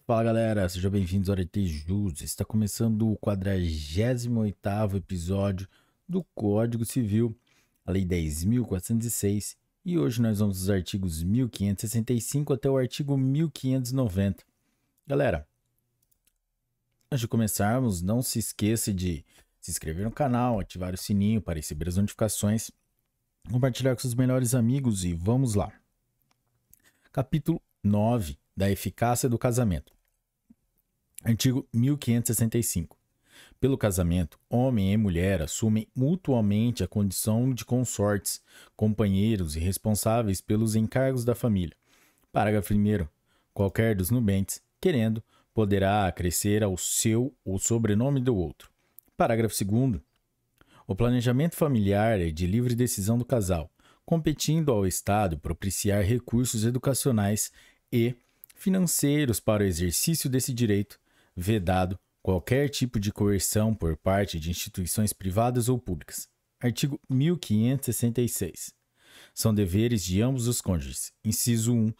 Fala galera, sejam bem-vindos ao Arete Jus. Está começando o 48º episódio do Código Civil, a Lei 10.406, e hoje nós vamos dos artigos 1565 até o artigo 1590. Galera, antes de começarmos, não se esqueça de se inscrever no canal, ativar o sininho para receber as notificações, compartilhar com seus melhores amigos e vamos lá. Capítulo 9 da eficácia do casamento. Artigo 1565. Pelo casamento, homem e mulher assumem mutuamente a condição de consortes, companheiros e responsáveis pelos encargos da família. Parágrafo 1º. Qualquer dos nubentes, querendo, poderá acrescer ao seu o sobrenome do outro. Parágrafo 2º. O planejamento familiar é de livre decisão do casal, competindo ao Estado propiciar recursos educacionais e financeiros para o exercício desse direito, vedado qualquer tipo de coerção por parte de instituições privadas ou públicas. Artigo 1566. São deveres de ambos os cônjuges. Inciso 1.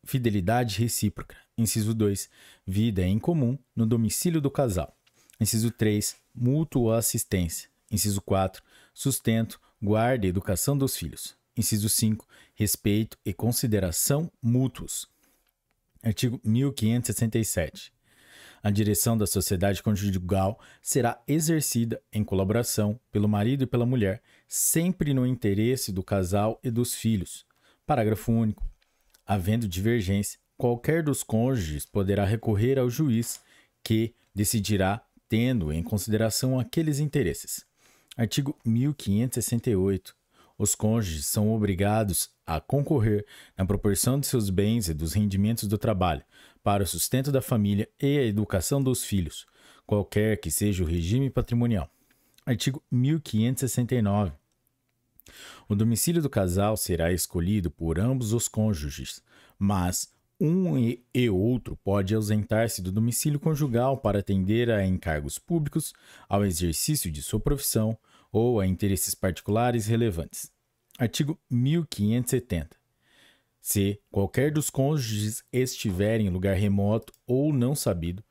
Fidelidade recíproca. Inciso 2. Vida em comum no domicílio do casal. Inciso 3. Mútua assistência. Inciso 4. Sustento, guarda e educação dos filhos. Inciso 5. Respeito e consideração mútuos. Artigo 1567. A direção da sociedade conjugal será exercida em colaboração pelo marido e pela mulher, sempre no interesse do casal e dos filhos. Parágrafo único. Havendo divergência, qualquer dos cônjuges poderá recorrer ao juiz, que decidirá tendo em consideração aqueles interesses. Artigo 1568. Os cônjuges são obrigados a concorrer na proporção de seus bens e dos rendimentos do trabalho para o sustento da família e a educação dos filhos, qualquer que seja o regime patrimonial. Artigo 1569. O domicílio do casal será escolhido por ambos os cônjuges, mas um e outro pode ausentar-se do domicílio conjugal para atender a encargos públicos, ao exercício de sua profissão ou a interesses particulares relevantes. Artigo 1570. Se qualquer dos cônjuges estiver em lugar remoto ou não sabido,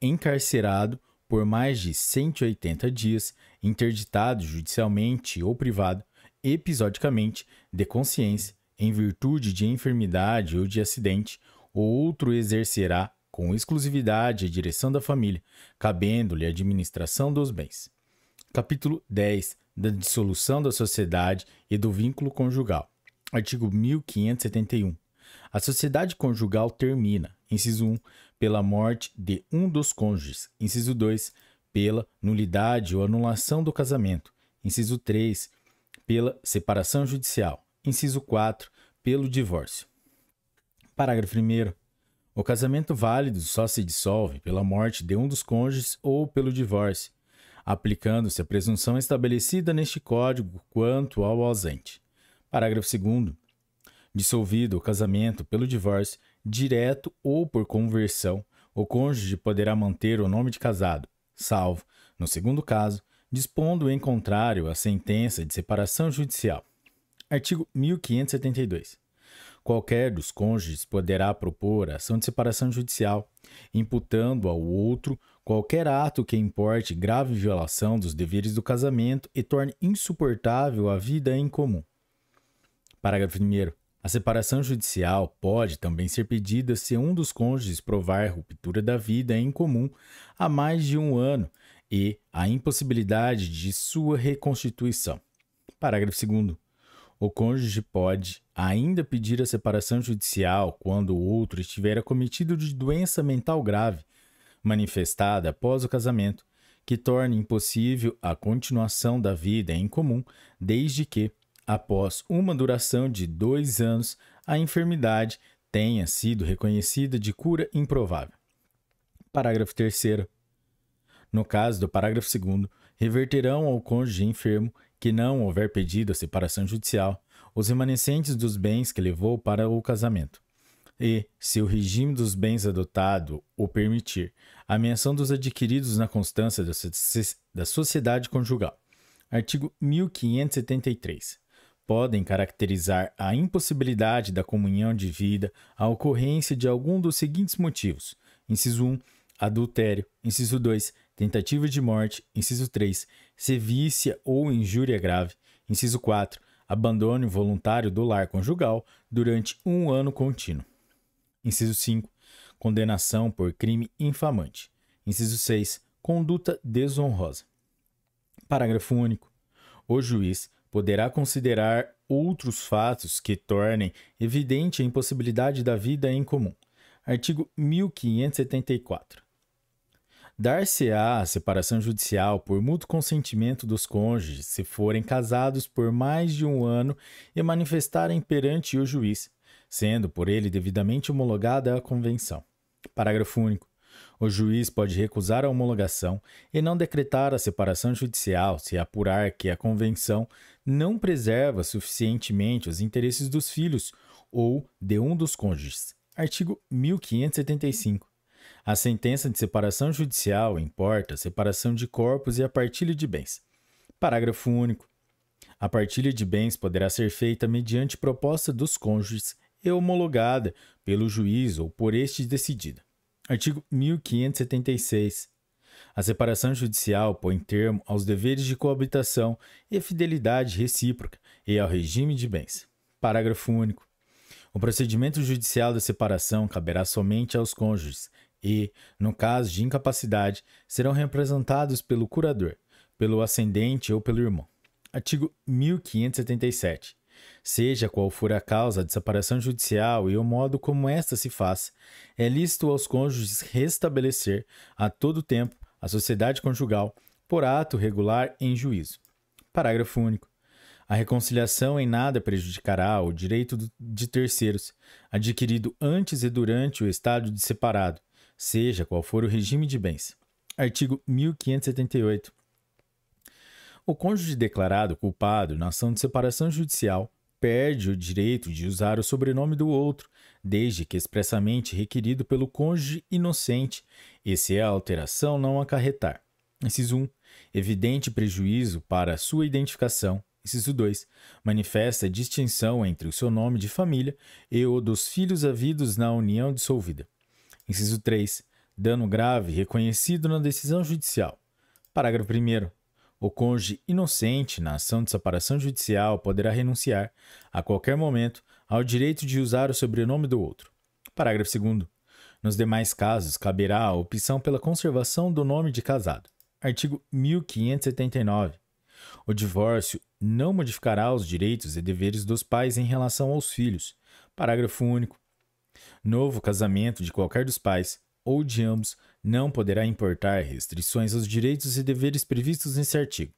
encarcerado por mais de 180 dias, interditado judicialmente ou privado, episodicamente, de consciência, em virtude de enfermidade ou de acidente, o outro exercerá com exclusividade a direção da família, cabendo-lhe a administração dos bens. Capítulo 10 da dissolução da sociedade e do vínculo conjugal. Artigo 1571. A sociedade conjugal termina, inciso 1, pela morte de um dos cônjuges, inciso 2, pela nulidade ou anulação do casamento, inciso 3, pela separação judicial, inciso 4, pelo divórcio. Parágrafo 1º. O casamento válido só se dissolve pela morte de um dos cônjuges ou pelo divórcio, aplicando-se a presunção estabelecida neste Código quanto ao ausente. Parágrafo 2º. Dissolvido o casamento pelo divórcio, direto ou por conversão, o cônjuge poderá manter o nome de casado, salvo, no segundo caso, dispondo em contrário a sentença de separação judicial. Artigo 1572. Qualquer dos cônjuges poderá propor ação de separação judicial, imputando ao outro qualquer ato que importe grave violação dos deveres do casamento e torne insuportável a vida em comum. Parágrafo 1º. A separação judicial pode também ser pedida se um dos cônjuges provar ruptura da vida em comum há mais de um ano e a impossibilidade de sua reconstituição. Parágrafo 2º. O cônjuge pode ainda pedir a separação judicial quando o outro estiver acometido de doença mental grave, manifestada após o casamento, que torne impossível a continuação da vida em comum, desde que, após uma duração de 2 anos, a enfermidade tenha sido reconhecida de cura improvável. Parágrafo 3º. No caso do parágrafo 2º, reverterão ao cônjuge enfermo, que não houver pedido a separação judicial, os remanescentes dos bens que levou para o casamento. E, se o regime dos bens adotado o permitir, a menção dos adquiridos na constância da sociedade conjugal. Artigo 1573. podem caracterizar a impossibilidade da comunhão de vida a ocorrência de algum dos seguintes motivos. Inciso 1, adultério. Inciso 2, tentativa de morte. Inciso 3, sevícia ou injúria grave. Inciso 4, abandono voluntário do lar conjugal durante 1 ano contínuo. Inciso 5, condenação por crime infamante. Inciso 6, conduta desonrosa. Parágrafo único. O juiz poderá considerar outros fatos que tornem evidente a impossibilidade da vida em comum. Artigo 1574. Dar-se-á a separação judicial por mútuo consentimento dos cônjuges se forem casados por mais de 1 ano e manifestarem perante o juiz, sendo por ele devidamente homologada a convenção. Parágrafo único. O juiz pode recusar a homologação e não decretar a separação judicial se apurar que a convenção não preserva suficientemente os interesses dos filhos ou de um dos cônjuges. Artigo 1575. A sentença de separação judicial importa a separação de corpos e a partilha de bens. Parágrafo único. A partilha de bens poderá ser feita mediante proposta dos cônjuges e homologada pelo juiz ou por este decidida. Artigo 1576. A separação judicial põe termo aos deveres de coabitação e fidelidade recíproca e ao regime de bens. Parágrafo único. O procedimento judicial da separação caberá somente aos cônjuges e, no caso de incapacidade, serão representados pelo curador, pelo ascendente ou pelo irmão. Artigo 1577. Seja qual for a causa de separação judicial e o modo como esta se faz, é lícito aos cônjuges restabelecer a todo tempo a sociedade conjugal por ato regular em juízo. Parágrafo único. A reconciliação em nada prejudicará o direito de terceiros, adquirido antes e durante o estado de separado, seja qual for o regime de bens. Artigo 1578. O cônjuge declarado culpado na ação de separação judicial perde o direito de usar o sobrenome do outro, desde que expressamente requerido pelo cônjuge inocente, e se a alteração não acarretar. Inciso 1. Evidente prejuízo para a sua identificação. Inciso 2. Manifesta distinção entre o seu nome de família e o dos filhos havidos na união dissolvida. Inciso 3. Dano grave reconhecido na decisão judicial. Parágrafo 1º. O cônjuge inocente na ação de separação judicial poderá renunciar, a qualquer momento, ao direito de usar o sobrenome do outro. Parágrafo 2º. Nos demais casos, caberá a opção pela conservação do nome de casado. Artigo 1579. O divórcio não modificará os direitos e deveres dos pais em relação aos filhos. Parágrafo único. Novo casamento de qualquer dos pais, ou de ambos, não poderá importar restrições aos direitos e deveres previstos nesse artigo.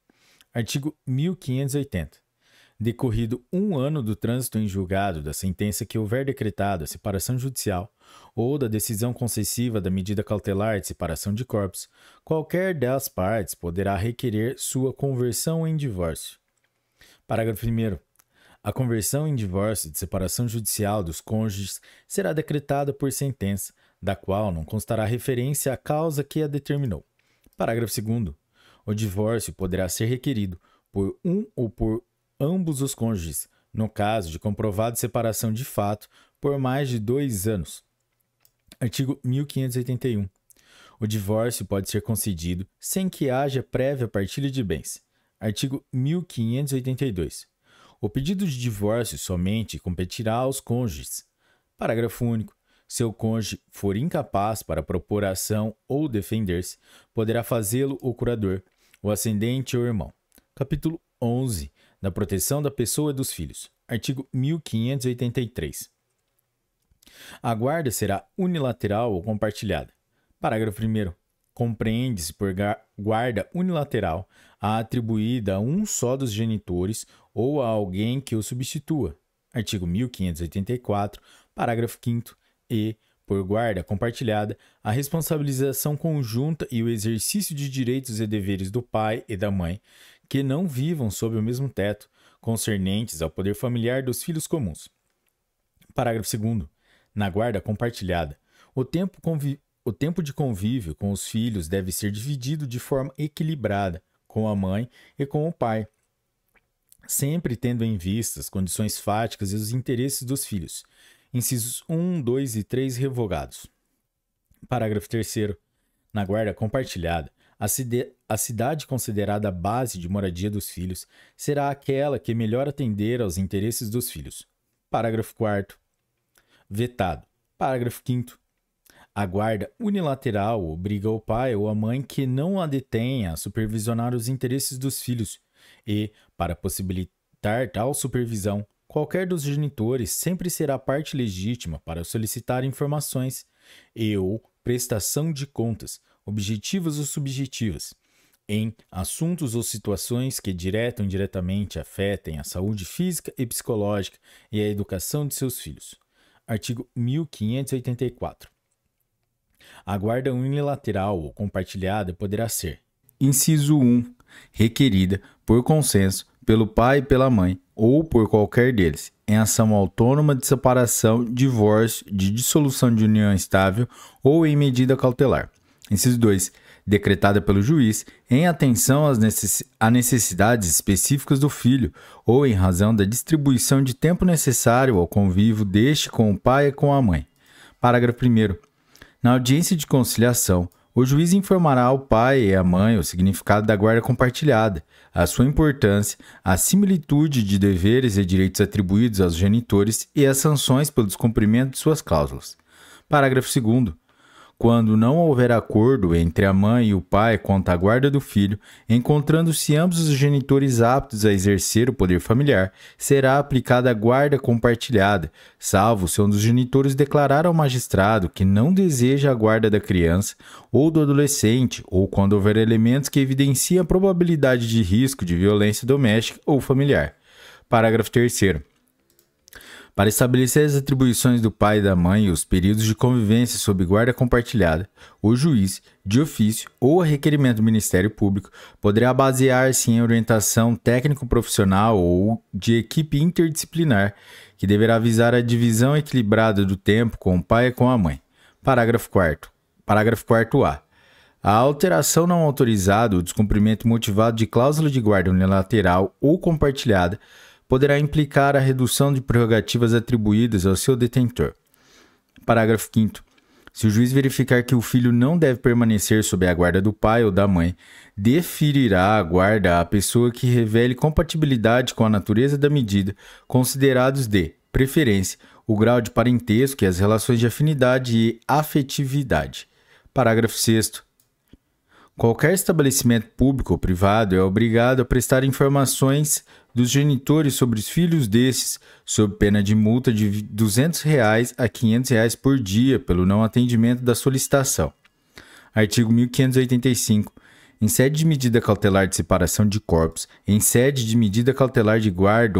Artigo 1580. Decorrido 1 ano do trânsito em julgado da sentença que houver decretado a separação judicial ou da decisão concessiva da medida cautelar de separação de corpos, qualquer das partes poderá requerer sua conversão em divórcio. Parágrafo 1º. A conversão em divórcio de separação judicial dos cônjuges será decretada por sentença, da qual não constará referência à causa que a determinou. Parágrafo 2º. O divórcio poderá ser requerido por um ou por ambos os cônjuges, no caso de comprovada separação de fato, por mais de 2 anos. Artigo 1581. O divórcio pode ser concedido sem que haja prévia partilha de bens. Artigo 1582. O pedido de divórcio somente competirá aos cônjuges. Parágrafo único. Se o cônjuge for incapaz para propor a ação ou defender-se, poderá fazê-lo o curador, o ascendente ou irmão. Capítulo 11. Da proteção da pessoa e dos filhos. Artigo 1583. A guarda será unilateral ou compartilhada. Parágrafo 1º. Compreende-se por guarda unilateral a atribuída a um só dos genitores ou a alguém que o substitua. Artigo 1584, parágrafo 5º. E, por guarda compartilhada, a responsabilização conjunta e o exercício de direitos e deveres do pai e da mãe que não vivam sob o mesmo teto, concernentes ao poder familiar dos filhos comuns. Parágrafo 2º. Na guarda compartilhada, o tempo de convívio com os filhos deve ser dividido de forma equilibrada com a mãe e com o pai, sempre tendo em vista as condições fáticas e os interesses dos filhos. Incisos 1, 2 e 3 revogados. Parágrafo 3º. Na guarda compartilhada, a cidade considerada a base de moradia dos filhos será aquela que melhor atender aos interesses dos filhos. Parágrafo 4º. Vetado. Parágrafo 5º. A guarda unilateral obriga o pai ou a mãe que não a detenha a supervisionar os interesses dos filhos e, para possibilitar tal supervisão, qualquer dos genitores sempre será parte legítima para solicitar informações e ou prestação de contas, objetivas ou subjetivas, em assuntos ou situações que direta ou indiretamente afetem a saúde física e psicológica e a educação de seus filhos. Artigo 1584. A guarda unilateral ou compartilhada poderá ser: inciso 1, requerida por consenso pelo pai e pela mãe ou por qualquer deles, em ação autônoma de separação, divórcio, de dissolução de união estável ou em medida cautelar. Inciso 2, decretada pelo juiz em atenção a necessidades específicas do filho ou em razão da distribuição de tempo necessário ao convívio deste com o pai e com a mãe. Parágrafo 1º. Na audiência de conciliação, o juiz informará ao pai e à mãe o significado da guarda compartilhada, a sua importância, a similitude de deveres e direitos atribuídos aos genitores e as sanções pelo descumprimento de suas cláusulas. Parágrafo 2º. Quando não houver acordo entre a mãe e o pai quanto à guarda do filho, encontrando-se ambos os genitores aptos a exercer o poder familiar, será aplicada a guarda compartilhada, salvo se um dos genitores declarar ao magistrado que não deseja a guarda da criança ou do adolescente, ou quando houver elementos que evidenciem a probabilidade de risco de violência doméstica ou familiar. Parágrafo 3º. Para estabelecer as atribuições do pai e da mãe e os períodos de convivência sob guarda compartilhada, o juiz, de ofício ou a requerimento do Ministério Público, poderá basear-se em orientação técnico-profissional ou de equipe interdisciplinar, que deverá visar a divisão equilibrada do tempo com o pai e com a mãe. Parágrafo 4º. Parágrafo 4º-A. A alteração não autorizada ou descumprimento motivado de cláusula de guarda unilateral ou compartilhada poderá implicar a redução de prerrogativas atribuídas ao seu detentor. Parágrafo 5º. Se o juiz verificar que o filho não deve permanecer sob a guarda do pai ou da mãe, deferirá a guarda à pessoa que revele compatibilidade com a natureza da medida, considerados de preferência o grau de parentesco e as relações de afinidade e afetividade. Parágrafo 6º. Qualquer estabelecimento público ou privado é obrigado a prestar informações dos genitores sobre os filhos destes, sob pena de multa de R$ 200 a R$ 500 por dia pelo não atendimento da solicitação. Artigo 1585. Em sede de medida cautelar de separação de corpos, em sede de medida cautelar de guarda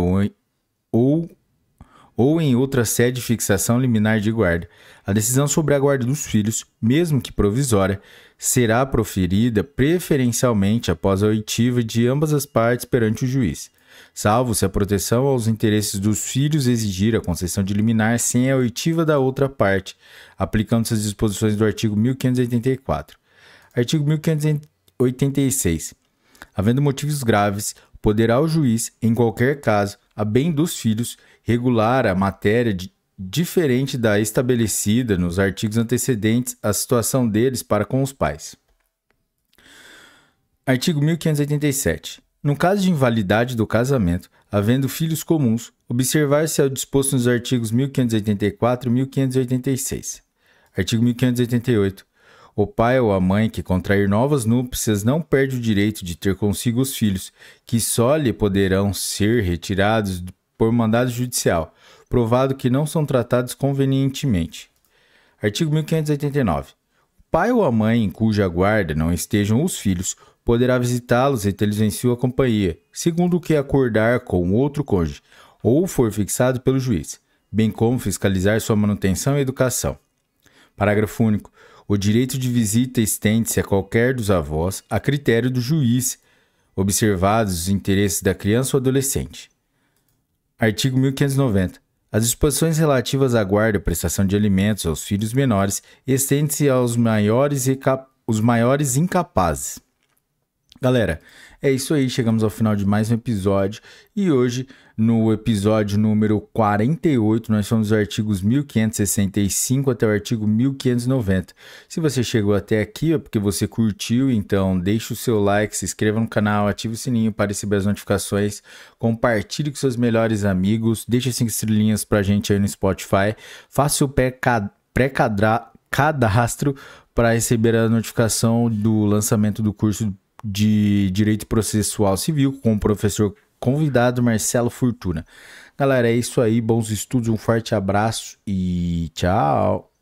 ou em outra sede de fixação liminar de guarda, a decisão sobre a guarda dos filhos, mesmo que provisória, será proferida preferencialmente após a oitiva de ambas as partes perante o juiz, salvo se a proteção aos interesses dos filhos exigir a concessão de liminar sem a oitiva da outra parte, aplicando-se as disposições do artigo 1584. Artigo 1586. Havendo motivos graves, poderá o juiz, em qualquer caso, a bem dos filhos, regular a matéria diferente da estabelecida nos artigos antecedentes a situação deles para com os pais. Artigo 1587. No caso de invalidade do casamento, havendo filhos comuns, observar-se ao disposto nos artigos 1584 e 1586. Artigo 1588. O pai ou a mãe que contrair novas núpcias não perde o direito de ter consigo os filhos, que só lhe poderão ser retirados por mandado judicial, provado que não são tratados convenientemente. Artigo 1589. O pai ou a mãe em cuja guarda não estejam os filhos poderá visitá-los e tê-los em sua companhia, segundo o que acordar com o outro cônjuge, ou for fixado pelo juiz, bem como fiscalizar sua manutenção e educação. Parágrafo único. O direito de visita estende-se a qualquer dos avós, a critério do juiz, observados os interesses da criança ou adolescente. Artigo 1590. As disposições relativas à guarda e prestação de alimentos aos filhos menores estendem-se aos maiores incapazes. Galera, é isso aí, chegamos ao final de mais um episódio e hoje, no episódio número 48, nós somos os artigos 1565 até o artigo 1590. Se você chegou até aqui é porque você curtiu, então deixe o seu like, se inscreva no canal, ative o sininho para receber as notificações, compartilhe com seus melhores amigos, deixe 5 estrelinhas pra gente aí no Spotify, faça o pré-cadastro para receber a notificação do lançamento do curso de Direito Processual Civil com o professor convidado Marcelo Fortuna. Galera, é isso aí, bons estudos, um forte abraço e tchau!